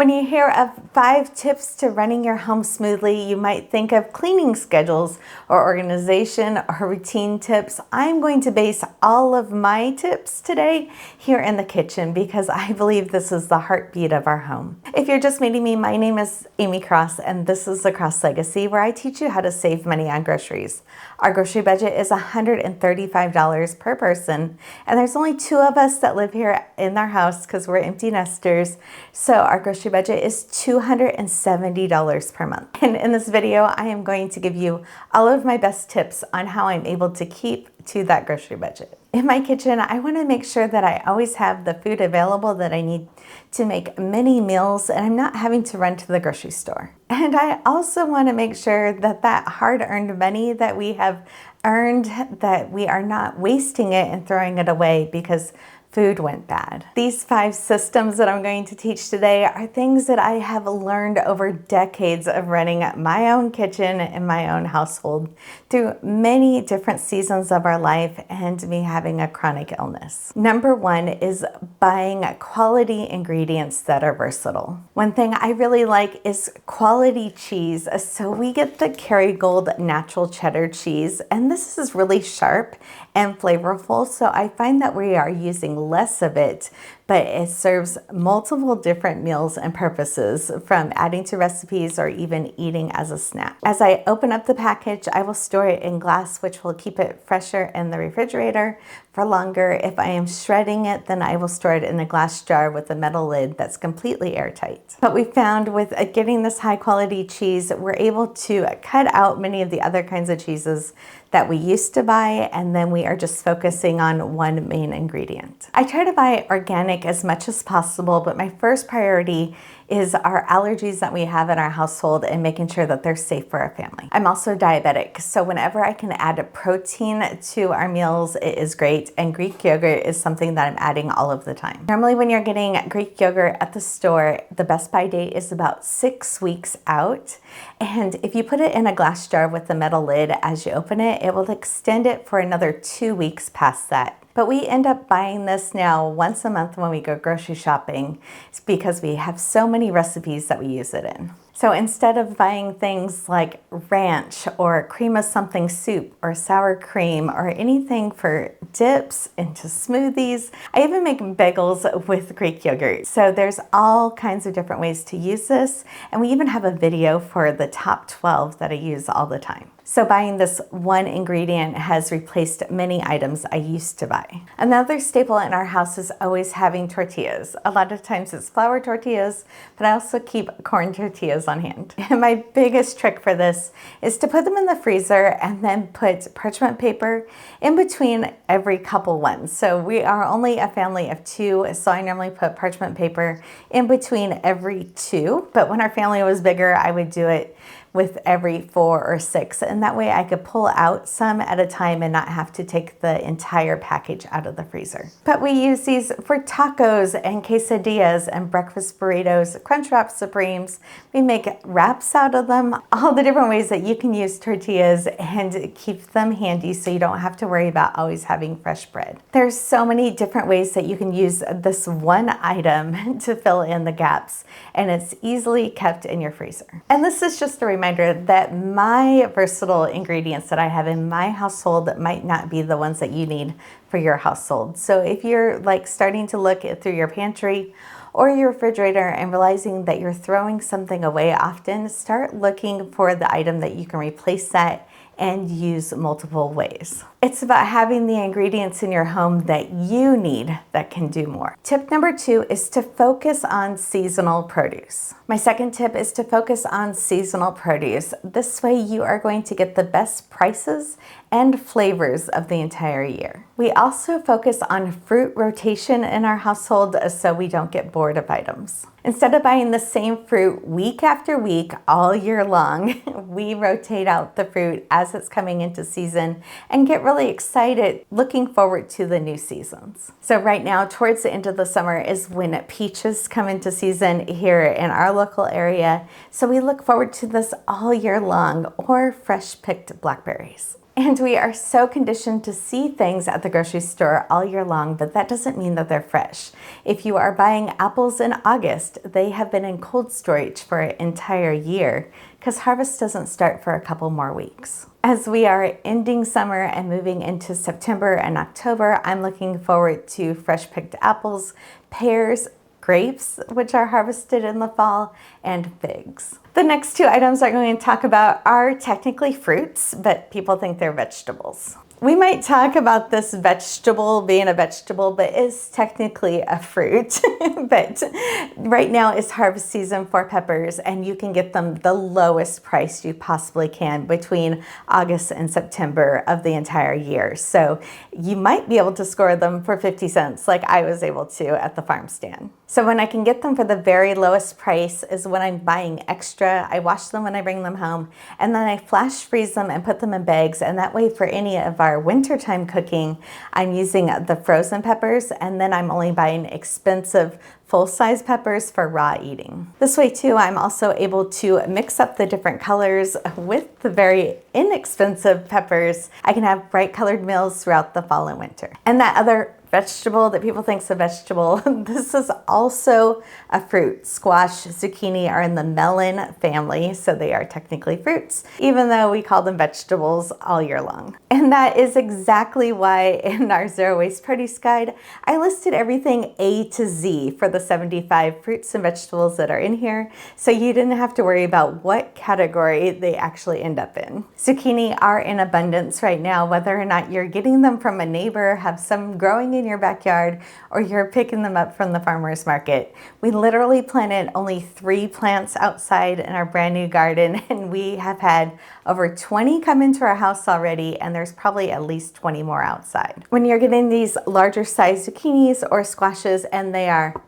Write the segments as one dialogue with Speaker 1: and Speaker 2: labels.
Speaker 1: When you hear of 5 tips to running your home smoothly, you might think of cleaning schedules or organization or routine tips. I'm going to base all of my tips today here in the kitchen because I believe this is the heartbeat of our home. If you're just meeting me, my name is Amy Cross and this is The Cross Legacy, where I teach you how to save money on groceries. Our grocery budget is $135 per person, and there's only 2 of us that live here in our house because we're empty nesters. So our grocery budget is $270 per month. And in this video, I am going to give you all of my best tips on how I'm able to keep to that grocery budget. In my kitchen, I want to make sure that I always have the food available that I need to make many meals, and I'm not having to run to the grocery store. And I also want to make sure that that hard-earned money that we have earned, that we are not wasting it and throwing it away because food went bad. These 5 systems that I'm going to teach today are things that I have learned over decades of running my own kitchen and my own household through many different seasons of our life and me having a chronic illness. Number 1 is buying quality ingredients that are versatile. One thing I really like is quality cheese. So we get the Kerrygold natural cheddar cheese, and this is really sharp and flavorful. So I find that we are using less of it, but it serves multiple different meals and purposes, from adding to recipes or even eating as a snack. As I open up the package, I will store it in glass, which will keep it fresher in the refrigerator for longer. If I am shredding it, then I will store it in a glass jar with a metal lid that's completely airtight. But we found with getting this high quality cheese, we're able to cut out many of the other kinds of cheeses that we used to buy, and then we are just focusing on one main ingredient. I try to buy organic as much as possible, but my first priority is our allergies that we have in our household and making sure that they're safe for our family. I'm also diabetic, so whenever I can add a protein to our meals, it is great, and Greek yogurt is something that I'm adding all of the time. Normally when you're getting Greek yogurt at the store, the best by date is about 6 weeks out, and if you put it in a glass jar with a metal lid, as you open it, it will extend it for another 2 weeks past that. But we end up buying this now once a month when we go grocery shopping. It's because we have so many recipes that we use it in. So instead of buying things like ranch or cream of something soup or sour cream or anything for dips into smoothies, I even make bagels with Greek yogurt. So there's all kinds of different ways to use this. And we even have a video for the top 12 that I use all the time. So buying this one ingredient has replaced many items I used to buy. Another staple in our house is always having tortillas. A lot of times it's flour tortillas, but I also keep corn tortillas on hand. And my biggest trick for this is to put them in the freezer and then put parchment paper in between every couple ones. So we are only a family of 2, so I normally put parchment paper in between every 2. But when our family was bigger, I would do it with every 4 or 6, and that way I could pull out some at a time and not have to take the entire package out of the freezer. But we use these for tacos and quesadillas and breakfast burritos, Crunchwrap Supremes. We make wraps out of them, all the different ways that you can use tortillas and keep them handy so you don't have to worry about always having fresh bread. There's so many different ways that you can use this one item to fill in the gaps, and it's easily kept in your freezer. And this is just a reminder that my versatile ingredients that I have in my household might not be the ones that you need for your household. So if you're like starting to look through your pantry or your refrigerator and realizing that you're throwing something away often, start looking for the item that you can replace that and use multiple ways. It's about having the ingredients in your home that you need that can do more. Tip number 2 is to focus on seasonal produce. My second tip is to focus on seasonal produce. This way you are going to get the best prices and flavors of the entire year. We also focus on fruit rotation in our household so we don't get bored of items. Instead of buying the same fruit week after week all year long, we rotate out the fruit as it's coming into season and get really excited looking forward to the new seasons. So right now, towards the end of the summer is when peaches come into season here in our local area. So we look forward to this all year long, or fresh picked blackberries. And we are so conditioned to see things at the grocery store all year long, but that doesn't mean that they're fresh. If you are buying apples in August, they have been in cold storage for an entire year because harvest doesn't start for a couple more weeks. As we are ending summer and moving into September and October, I'm looking forward to fresh picked apples, pears, grapes, which are harvested in the fall, and figs. The next two items I'm going to talk about are technically fruits, but people think they're vegetables. We might talk about this vegetable being a vegetable, but it's technically a fruit. But right now is harvest season for peppers, and you can get them the lowest price you possibly can between August and September of the entire year. So you might be able to score them for 50 cents like I was able to at the farm stand. So when I can get them for the very lowest price is when I'm buying extra. I wash them when I bring them home, and then I flash freeze them and put them in bags, and that way for any of our wintertime cooking, I'm using the frozen peppers, and then I'm only buying expensive full-size peppers for raw eating. This way too, I'm also able to mix up the different colors with the very inexpensive peppers. I can have bright colored meals throughout the fall and winter. And that other vegetable that people think is a vegetable, this is also a fruit. Squash, zucchini are in the melon family, so they are technically fruits, even though we call them vegetables all year long. And that is exactly why in our Zero Waste Produce Guide, I listed everything A to Z for the 75 fruits and vegetables that are in here, so you didn't have to worry about what category they actually end up in. Zucchini are in abundance right now, whether or not you're getting them from a neighbor, have some growing in your backyard, or you're picking them up from the farmer's market. We literally planted only 3 plants outside in our brand new garden, and we have had over 20 come into our house already, and there's probably at least 20 more outside. When you're getting these larger size zucchinis or squashes and they are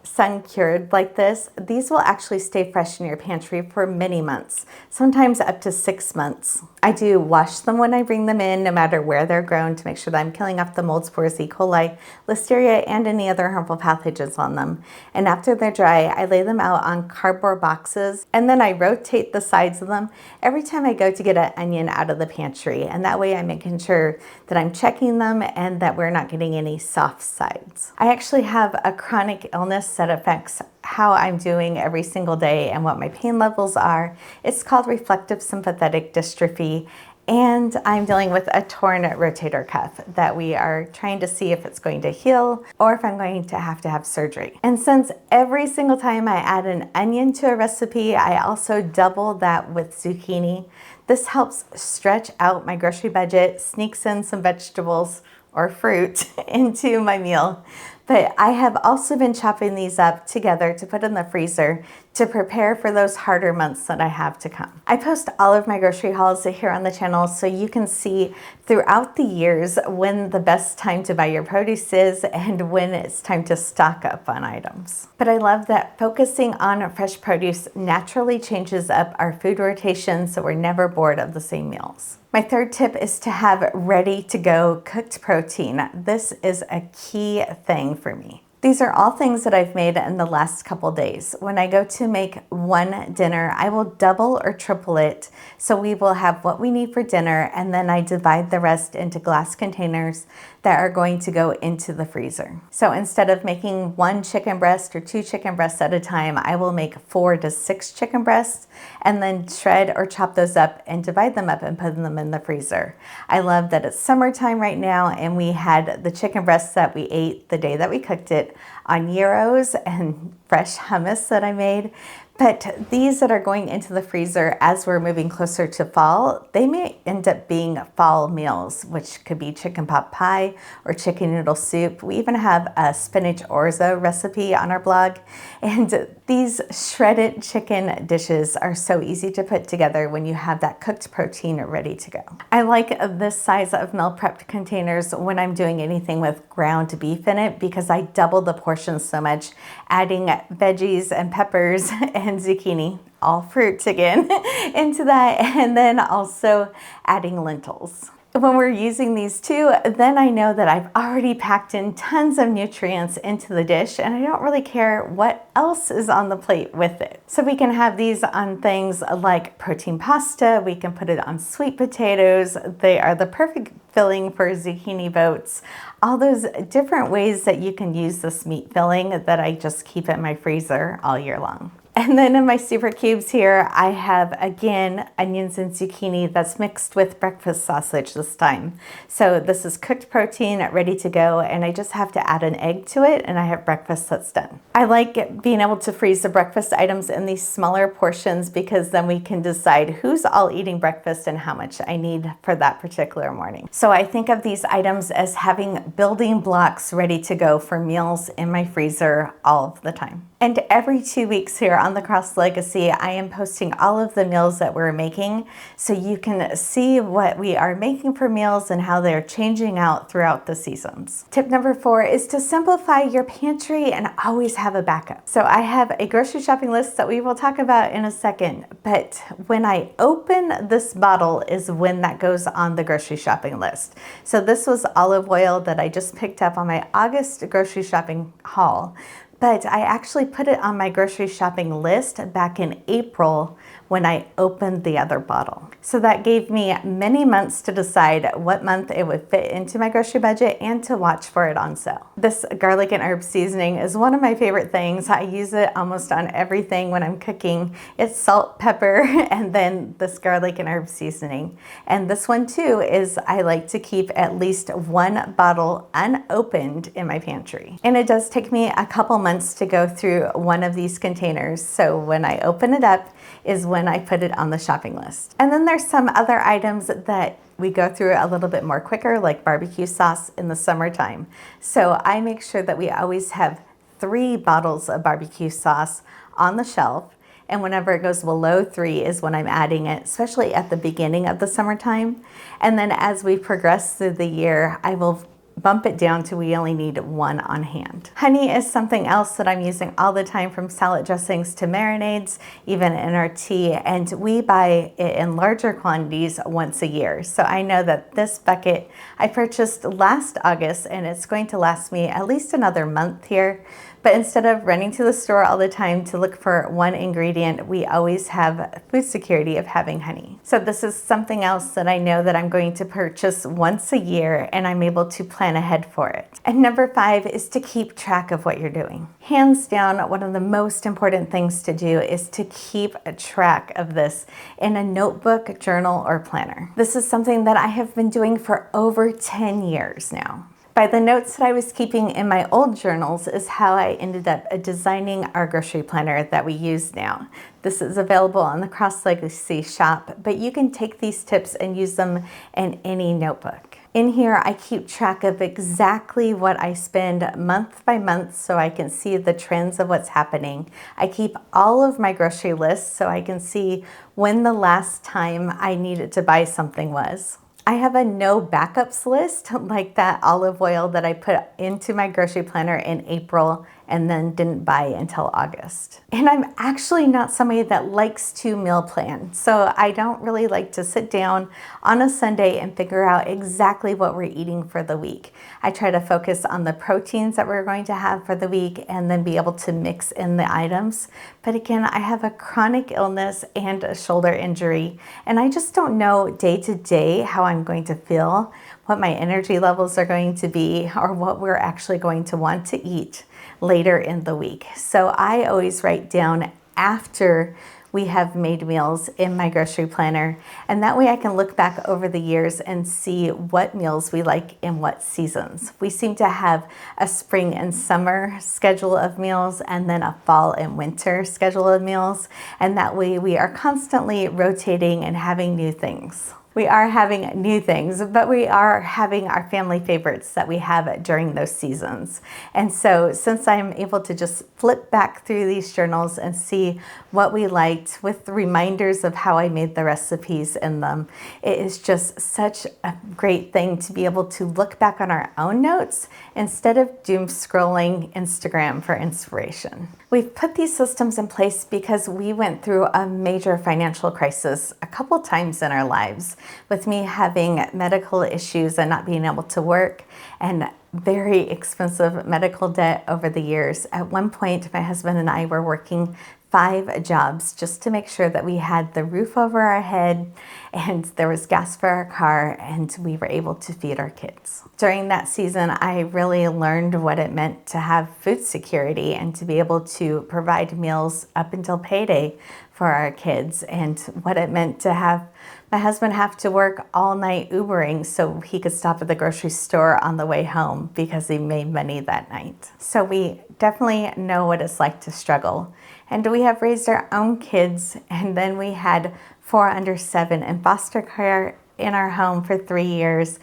Speaker 1: sun cured like this, these will actually stay fresh in your pantry for many months, sometimes up to 6 months. I do wash them when I bring them in, no matter where they're grown, to make sure that I'm killing off the mold spores, E. coli, listeria, and any other harmful pathogens on them. And after they're dry, I lay them out on cardboard boxes, and then I rotate the sides of them every time I go to get an onion out of the pantry. And that way I'm making sure that I'm checking them and that we're not getting any soft sides. I actually have a chronic illness that affects how I'm doing every single day and what my pain levels are. It's called reflective sympathetic dystrophy, and I'm dealing with a torn rotator cuff that we are trying to see if it's going to heal or if I'm going to have surgery. And since every single time I add an onion to a recipe, I also double that with zucchini. This helps stretch out my grocery budget, sneaks in some vegetables or fruit into my meal. But I have also been chopping these up together to put in the freezer to prepare for those harder months that I have to come. I post all of my grocery hauls here on the channel so you can see throughout the years when the best time to buy your produce is and when it's time to stock up on items. But I love that focusing on fresh produce naturally changes up our food rotation so we're never bored of the same meals. My third tip is to have ready-to-go cooked protein. This is a key thing for me. These are all things that I've made in the last couple days. When I go to make one dinner, I will double or triple it. So we will have what we need for dinner, and then I divide the rest into glass containers that are going to go into the freezer. So instead of making 1 chicken breast or 2 chicken breasts at a time, I will make 4 to 6 chicken breasts and then shred or chop those up and divide them up and put them in the freezer. I love that it's summertime right now, and we had the chicken breasts that we ate the day that we cooked it on gyros and fresh hummus that I made. But these that are going into the freezer as we're moving closer to fall, they may end up being fall meals, which could be chicken pot pie or chicken noodle soup. We even have a spinach orzo recipe on our blog. And these shredded chicken dishes are so easy to put together when you have that cooked protein ready to go. I like this size of meal prepped containers when I'm doing anything with ground beef in it because I double the portions so much, adding veggies and peppers and zucchini, all fruits again, into that, and then also adding lentils. When we're using these two, then I know that I've already packed in tons of nutrients into the dish and I don't really care what else is on the plate with it. So we can have these on things like protein pasta, we can put it on sweet potatoes. They are the perfect filling for zucchini boats. All those different ways that you can use this meat filling that I just keep in my freezer all year long. And then in my super cubes here, I have, again, onions and zucchini that's mixed with breakfast sausage this time. So this is cooked protein ready to go, and I just have to add an egg to it, and I have breakfast that's done. I like being able to freeze the breakfast items in these smaller portions because then we can decide who's all eating breakfast and how much I need for that particular morning. So I think of these items as having building blocks ready to go for meals in my freezer all of the time. And every 2 weeks here on the Cross Legacy, I am posting all of the meals that we're making so you can see what we are making for meals and how they're changing out throughout the seasons. Tip number 4 is to simplify your pantry and always have a backup. So I have a grocery shopping list that we will talk about in a second, but when I open this bottle is when that goes on the grocery shopping list. So this was olive oil that I just picked up on my August grocery shopping haul. But I actually put it on my grocery shopping list back in April when I opened the other bottle. So that gave me many months to decide what month it would fit into my grocery budget and to watch for it on sale. This garlic and herb seasoning is one of my favorite things. I use it almost on everything when I'm cooking. It's salt, pepper, and then this garlic and herb seasoning. And this one too is I like to keep at least one bottle unopened in my pantry. And it does take me a couple months to go through one of these containers. So when I open it up is when I put it on the shopping list. And then there's some other items that we go through a little bit more quicker, like barbecue sauce in the summertime. So I make sure that we always have 3 bottles of barbecue sauce on the shelf. And whenever it goes below 3 is when I'm adding it, especially at the beginning of the summertime. And then as we progress through the year, I will bump it down to we only need 1 on hand. Honey is something else that I'm using all the time, from salad dressings to marinades, even in our tea, and we buy it in larger quantities once a year. So I know that this bucket I purchased last August and it's going to last me at least another month here. But instead of running to the store all the time to look for one ingredient, we always have food security of having honey. So this is something else that I know that I'm going to purchase once a year, and I'm able to plan ahead for it. And number 5 is to keep track of what you're doing. Hands down, one of the most important things to do is to keep a track of this in a notebook, journal, or planner. This is something that I have been doing for over 10 years now. By the notes that I was keeping in my old journals is how I ended up designing our grocery planner that we use now. This is available on the Cross Legacy shop, but you can take these tips and use them in any notebook. In here, I keep track of exactly what I spend month by month so I can see the trends of what's happening. I keep all of my grocery lists so I can see when the last time I needed to buy something was. I have a no backups list, like that olive oil that I put into my grocery planner in April and then didn't buy until August. And I'm actually not somebody that likes to meal plan. So I don't really like to sit down on a Sunday and figure out exactly what we're eating for the week. I try to focus on the proteins that we're going to have for the week and then be able to mix in the items. But again, I have a chronic illness and a shoulder injury, and I just don't know day to day how I'm going to feel, what my energy levels are going to be, or what we're actually going to want to eat later in the week. So I always write down after we have made meals in my grocery planner, and that way I can look back over the years and see what meals we like in what seasons. We seem to have a spring and summer schedule of meals and then a fall and winter schedule of meals, and that way we are constantly rotating and having new things. We are having new things, but we are having our family favorites that we have during those seasons. And so since I'm able to just flip back through these journals and see what we liked with reminders of how I made the recipes in them, it is just such a great thing to be able to look back on our own notes instead of doom scrolling Instagram for inspiration. We've put these systems in place because we went through a major financial crisis a couple times in our lives, with me having medical issues and not being able to work, and very expensive medical debt over the years. At one point, my husband and I were working 5 jobs just to make sure that we had the roof over our head and there was gas for our car and we were able to feed our kids. During that season, I really learned what it meant to have food security and to be able to provide meals up until payday for our kids, and what it meant to have my husband have to work all night Ubering so he could stop at the grocery store on the way home because he made money that night. So we definitely know what it's like to struggle. And we have raised our own kids, and then we had 4 under 7 in foster care in our home for 3 years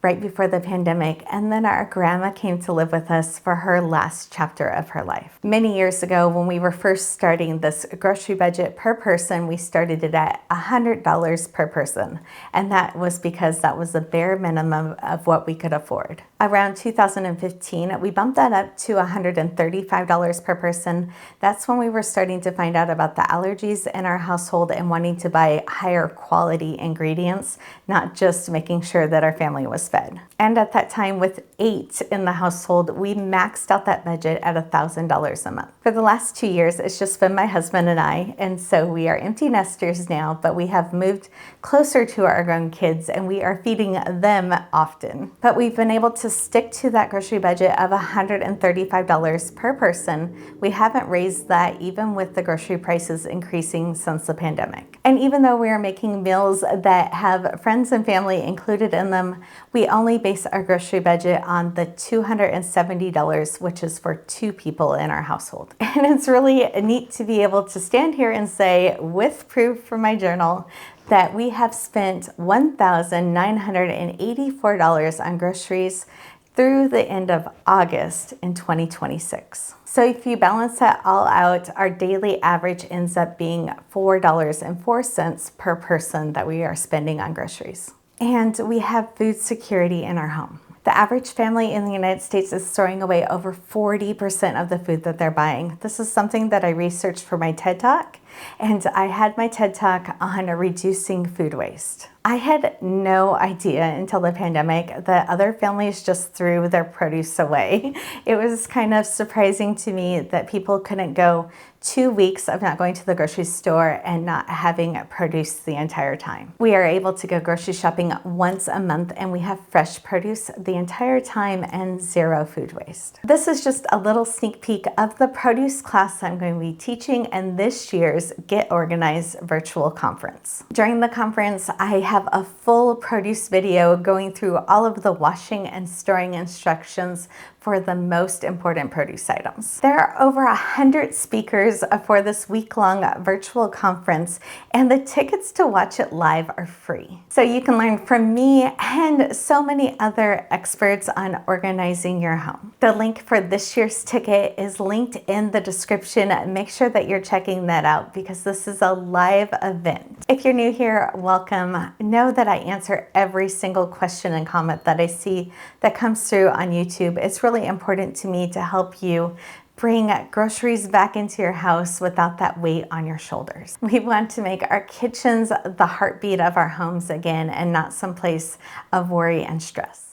Speaker 1: right before the pandemic, and then our grandma came to live with us for her last chapter of her life. Many years ago, when we were first starting this grocery budget per person, we started it at $100 per person, and that was because that was the bare minimum of what we could afford. Around 2015, we bumped that up to $135 per person. That's when we were starting to find out about the allergies in our household and wanting to buy higher quality ingredients, not just making sure that our family was fed. And at that time, with 8 in the household, we maxed out that budget at $1,000 a month. For the last 2 years, it's just been my husband and I, and so we are empty nesters now, but we have moved closer to our grown kids and we are feeding them often. But we've been able to stick to that grocery budget of $135 per person. We haven't raised that even with the grocery prices increasing since the pandemic. And even though we are making meals that have friends and family included in them, we only base our grocery budget on the $270, which is for 2 people in our household. And it's really neat to be able to stand here and say, with proof from my journal, that we have spent $1,984 on groceries through the end of August in 2026. So if you balance that all out, our daily average ends up being $4.04 per person that we are spending on groceries. And we have food security in our home. The average family in the United States is throwing away over 40% of the food that they're buying. This is something that I researched for my TED Talk, and I had my TED Talk on reducing food waste. I had no idea until the pandemic that other families just threw their produce away. It was kind of surprising to me that people couldn't go 2 weeks of not going to the grocery store and not having produce the entire time. We are able to go grocery shopping once a month and we have fresh produce the entire time and 0 food waste. This is just a little sneak peek of the produce class I'm going to be teaching in this year's Get Organized virtual conference. During the conference, I have a full produce video going through all of the washing and storing instructions for the most important produce items. There are over 100 speakers for this week-long virtual conference, and the tickets to watch it live are free. So you can learn from me and so many other experts on organizing your home. The link for this year's ticket is linked in the description. Make sure that you're checking that out because this is a live event. If you're new here, welcome. Know that I answer every single question and comment that I see that comes through on YouTube. It's really important to me to help you bring groceries back into your house without that weight on your shoulders. We want to make our kitchens the heartbeat of our homes again and not some place of worry and stress.